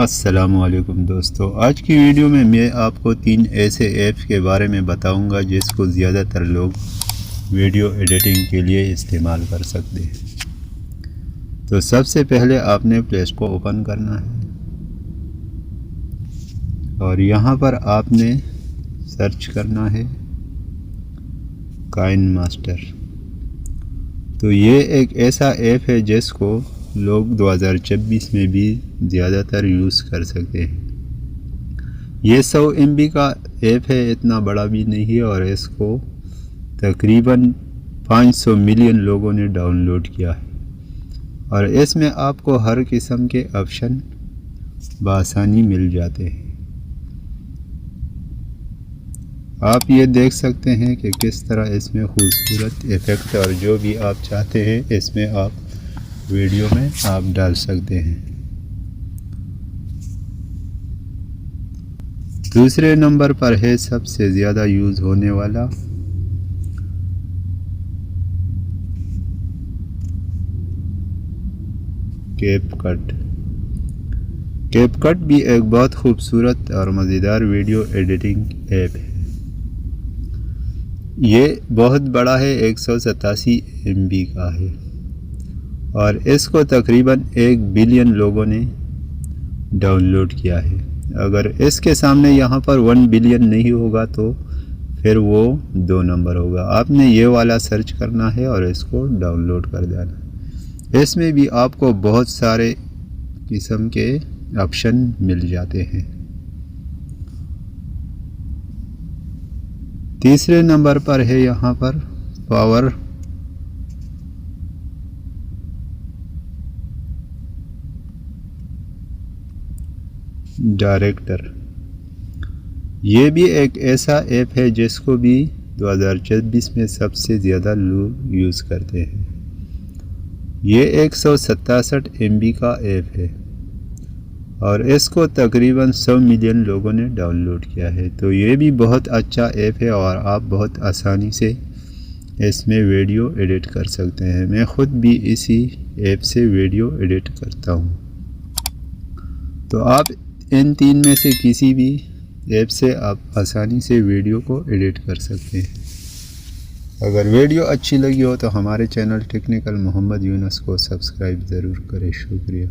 السلام علیکم دوستو، آج کی ویڈیو میں میں آپ کو 3 ایسے ایپس کے بارے میں بتاؤں گا جس کو زیادہ تر لوگ ویڈیو ایڈیٹنگ کے لیے استعمال کر سکتے ہیں۔ تو سب سے پہلے آپ نے پلے اسٹور کو اوپن کرنا ہے اور یہاں پر آپ نے سرچ کرنا ہے کائن ماسٹر۔ تو یہ ایک ایسا ایپ ہے جس کو لوگ 2026 میں بھی زیادہ تر یوز کر سکتے ہیں۔ یہ 100 MB کا ایپ ہے، اتنا بڑا بھی نہیں ہے، اور اس کو تقریباً 500 ملین لوگوں نے ڈاؤن لوڈ کیا ہے، اور اس میں آپ کو ہر قسم کے آپشن بآسانی مل جاتے ہیں۔ آپ یہ دیکھ سکتے ہیں کہ کس طرح اس میں خوبصورت ایفیکٹ اور جو بھی آپ چاہتے ہیں اس میں آپ ویڈیو میں آپ ڈال سکتے ہیں۔ دوسرے نمبر پر ہے سب سے زیادہ یوز ہونے والا کیپ کٹ۔ کیپ کٹ بھی ایک بہت خوبصورت اور مزیدار ویڈیو ایڈیٹنگ ایپ ہے۔ یہ بہت بڑا ہے، 187 MB کا ہے، اور اس کو تقریباً 1 بلین لوگوں نے ڈاؤن لوڈ کیا ہے۔ اگر اس کے سامنے یہاں پر 1 بلین نہیں ہوگا تو پھر وہ 2 نمبر ہوگا۔ آپ نے یہ والا سرچ کرنا ہے اور اس کو ڈاؤن لوڈ کر دینا۔ اس میں بھی آپ کو بہت سارے قسم کے آپشن مل جاتے ہیں۔ تیسرے نمبر پر ہے یہاں پر پاور ڈائریکٹر۔ یہ بھی ایک ایسا ایپ ہے جس کو بھی 2026 میں سب سے زیادہ لوگ یوز کرتے ہیں۔ یہ 167 MB کا ایپ ہے، اور اس کو تقریباً 100 ملین لوگوں نے ڈاؤن لوڈ کیا ہے۔ تو یہ بھی بہت اچھا ایپ ہے، اور آپ بہت آسانی سے اس میں ویڈیو ایڈٹ کر سکتے ہیں۔ میں خود بھی اسی ایپ سے ویڈیو ایڈٹ کرتا ہوں۔ تو آپ ان 3 میں سے کسی بھی ایپ سے آپ آسانی سے ویڈیو کو ایڈٹ کر سکتے ہیں۔ اگر ویڈیو اچھی لگی ہو تو ہمارے چینل ٹیکنیکل محمد یونس کو سبسکرائب ضرور کریں۔ شکریہ۔